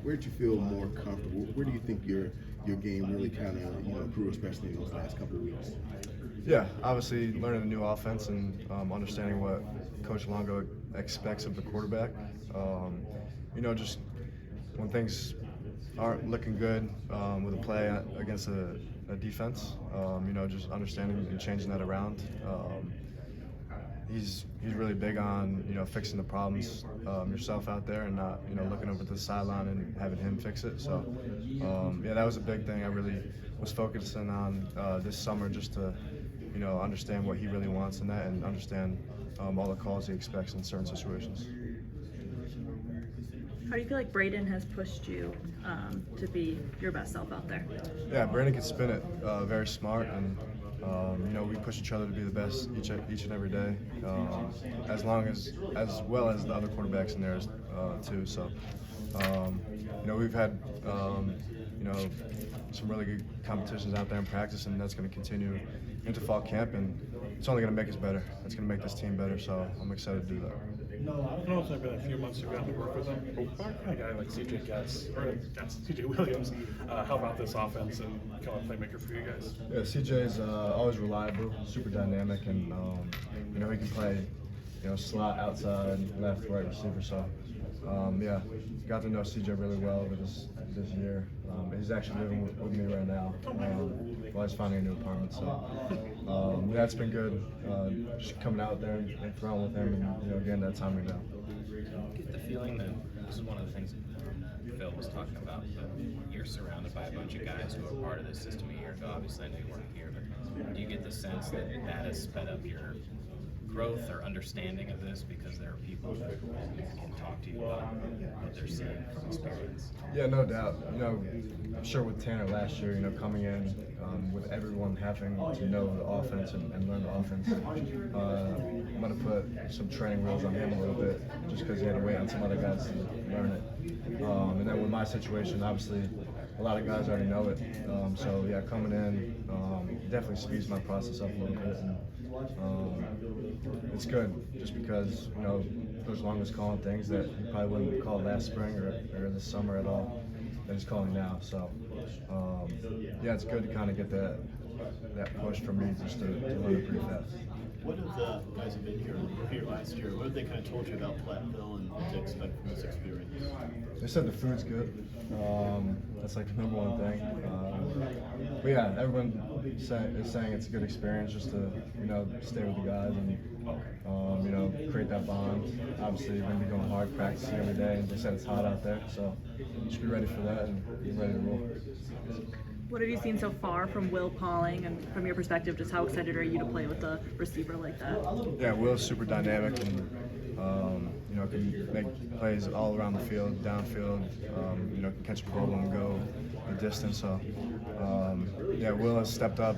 where did you feel more comfortable? Where do you think your game really kind of grew, especially in those last couple of weeks? Yeah, obviously learning a new offense and understanding what Coach Longo expects of the quarterback. Just when things aren't looking good with a play against a defense, just understanding and changing that around. He's really big on fixing the problems yourself out there and not looking over to the sideline and having him fix it. So that was a big thing I really was focusing on this summer, just to understand what he really wants in that and understand all the calls he expects in certain situations. How do you feel like Braden has pushed you to be your best self out there? Yeah, Braden can spin it, very smart, and we push each other to be the best each and every day, as well as the other quarterbacks in there too. So we've had some really good competitions out there in practice, and that's going to continue into fall camp, and it's only going to make us better. It's going to make this team better, so I'm excited to do that. I know it's been a few months you've gotten to work with him, but what kind of guy like CJ Williams help out this offense and become a playmaker for you guys? Yeah, CJ's always reliable, super dynamic, and he can play slot, outside, left, right receiver. So got to know CJ really well over this year. He's actually living with me right now while he's finding a new apartment. So it's been good just coming out there and throwing with him and getting that time to go. Get the feeling that this is one of the things Phil was talking about, but you're surrounded by a bunch of guys who are part of this system a year ago. Obviously, I know you weren't here, but do you get the sense that that has sped up your growth or understanding of this, because there are people who can talk to you about what they're seeing from experience? Yeah, no doubt. I'm sure with Tanner last year, coming in with everyone having to know the offense and learn the offense, I'm going to put some training wheels on him a little bit, just because he had to wait on some other guys to learn it. And then with my situation, obviously, a lot of guys already know it. Coming in definitely speeds my process up a little bit. And, it's good, just because Coach Long was calling things that he probably wouldn't call last spring or this summer at all, that he's calling now. So it's good to kind of get that push from me just to learn it pretty fast. What have the guys who've been here last year, what have they kind of told you about Platteville and what to expect from this experience? They said the food's good. That's like the number one thing. But yeah, everyone is saying it's a good experience just to stay with the guys and create that bond. Obviously, you're going to be going hard practicing every day, and they said it's hot out there, so just be ready for that and be ready to roll. What have you seen so far from Will Pauling, and from your perspective, just how excited are you to play with a receiver like that? Yeah, Will's super dynamic and can make plays all around the field, downfield. Can catch a ball and go the distance. So Will has stepped up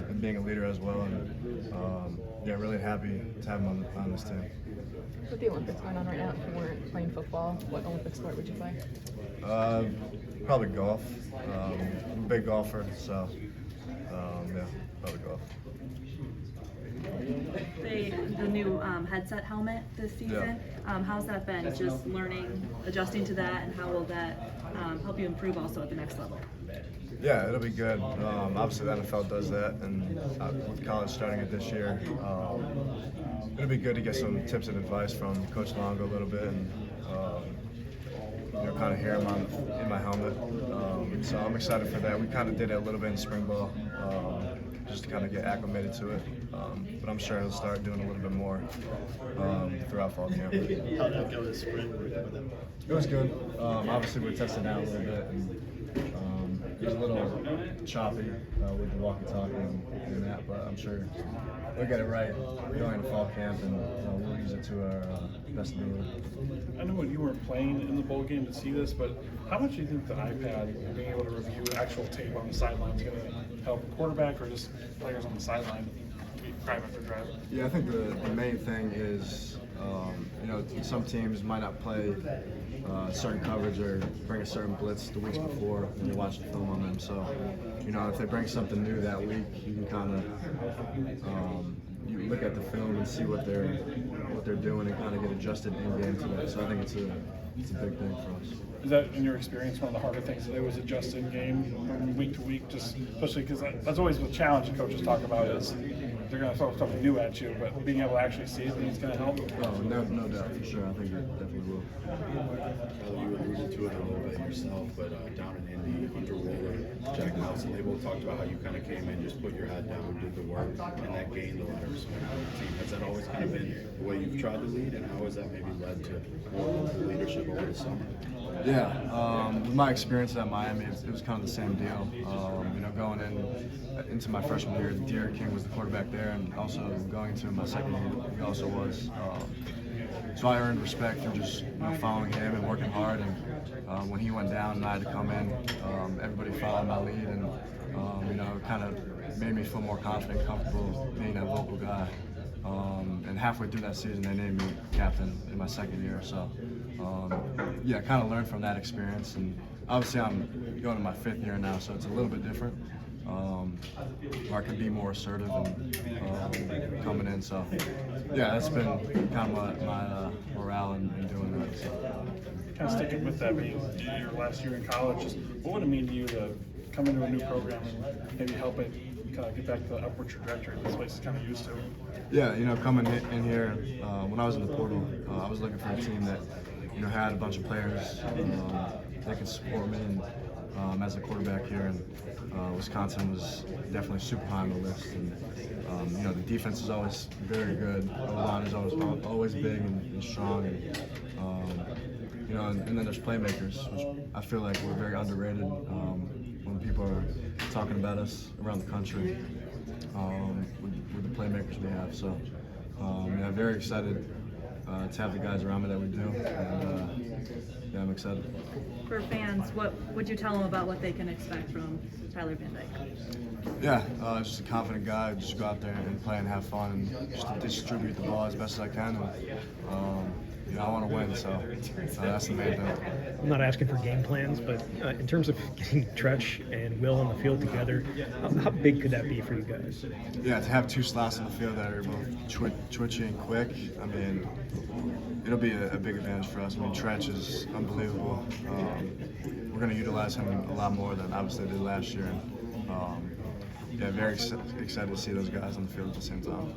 in being a leader as well, and really happy to have him on this team. With the Olympics going on right now, if you weren't playing football, what Olympic sport would you play? Probably golf. I'm a big golfer, so probably golf. The new headset helmet this season, how's that been? Just learning, adjusting to that, and how will that help you improve also at the next level? Yeah, it'll be good. Obviously, the NFL does that, and with college starting it this year, it'll be good to get some tips and advice from Coach Longo a little bit, and kind of hear him in my helmet. So I'm excited for that. We kind of did it a little bit in spring ball, just to kind of get acclimated to it. But I'm sure he'll start doing a little bit more throughout fall camp. How did it go this spring? It was good. Obviously, we're testing out a little bit. And, it was a little choppy with the walkie-talkie and that, but I'm sure we'll get it right going into fall camp, and we'll use it to our best ability. I know when you weren't playing in the bowl game to see this, but how much do you think the iPad, being able to review actual tape on the sideline, is going to help a quarterback or just players on the sideline drive after drive? Yeah, I think the main thing is, some teams might not play certain coverage or bring a certain blitz the weeks before when you watch the film on them. So, if they bring something new that week, you can kind of you look at the film and see what they're what they're doing and kind of get adjusted in game to that. So I think it's a big thing for us. Is that, in your experience, one of the harder things that they was adjust in game from week to week, just especially because that's always the challenge that coaches talk about is they're going to throw something new at you, but being able to actually see it is going to help. Oh, no doubt for sure. I think it definitely will. Tyler, you alluded to it a little bit yourself, but down in Indy, Hunter Roller, Jack Nelson, they both talked about how you kind of came in, just put your head down, did the work, and that gained a lot of respect on the team. Has that always kind of been the way you've tried to lead, and how has that maybe led to more leadership over the summer? Yeah, with my experience at Miami, it was kind of the same deal. Going into my freshman year, Derek King was the quarterback there, and also going into my second year, he also was. So I earned respect through just following him and working hard. And when he went down and I had to come in, everybody followed my lead, and it kind of made me feel more confident, comfortable being that vocal guy. And halfway through that season, they named me captain in my second year. So, I kind of learned from that experience. And obviously, I'm going to my 5th year now, so it's a little bit different. Where I can be more assertive and coming in. So, that's been kind of my morale in doing that. So. Kind of sticking with that, being your last year in college, just what would it mean to you to come into a new program and maybe help it kind of get back to the upward trajectory this place is kind of used to? Yeah, coming in here, when I was in the portal, I was looking for a team that, had a bunch of players that could support me and, as a quarterback here. And Wisconsin was definitely super high on the list. And, the defense is always very good. O-line is always big and strong. And then there's playmakers, which I feel like we're very underrated when people are talking about us around the country with the playmakers we have. So, very excited to have the guys around me that we do, and I'm excited. For fans, what would you tell them about what they can expect from Tyler Van Dyke? Yeah, just a confident guy. Just go out there and play and have fun, and just distribute the ball as best as I can. And, I want to win, so that's the main thing. I'm not asking for game plans, but in terms of getting Tretch and Will on the field together, how big could that be for you guys? Yeah, to have 2 slots in the field that are both twitchy and quick, I mean, it'll be a big advantage for us. I mean, Tretch is unbelievable. We're going to utilize him a lot more than obviously they did last year. And, very excited to see those guys on the field at the same time.